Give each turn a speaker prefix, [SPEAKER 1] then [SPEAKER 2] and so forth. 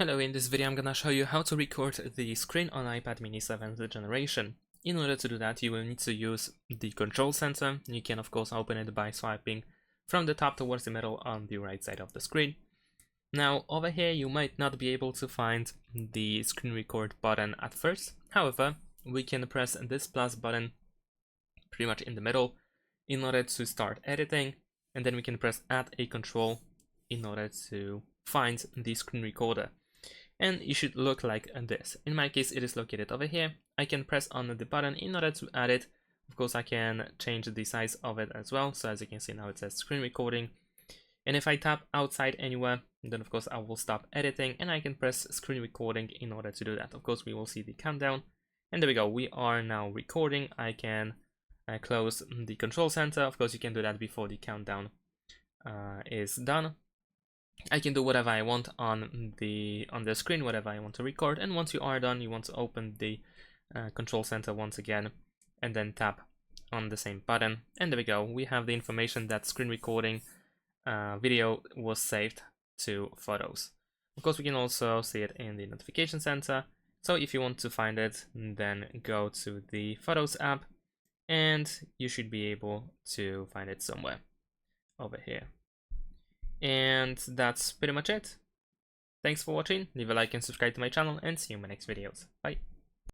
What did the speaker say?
[SPEAKER 1] Hello, in this video I'm gonna show you how to record the screen on iPad mini 7th generation. In order to do that, you will need to use the control center. You can of course open it by swiping from the top towards the middle on the right side of the screen. Now over here you might not be able to find the screen record button at first. However, we can press this plus button pretty much in the middle in order to start editing, and then we can press add a control in order to find the screen recorder. And it should look like this. In my case, it is located over here. I can press on the button in order to add it. Of course, I can change the size of it as well. So as you can see now, it says screen recording. And if I tap outside anywhere, then of course I will stop editing and I can press screen recording in order to do that. Of course, we will see the countdown. And there we go. We are now recording. I can close the control center. Of course, you can do that before the countdown is done. I can do whatever I want on the screen, whatever I want to record, and once you are done, you want to open the control center once again, and then tap on the same button, and there we go. We have the information that screen recording video was saved to photos. Of course, we can also see it in the notification center. So if you want to find it, then go to the Photos app, and you should be able to find it somewhere over here. And that's pretty much it. Thanks for watching, leave a like and subscribe to my channel, and see you in my next videos. Bye!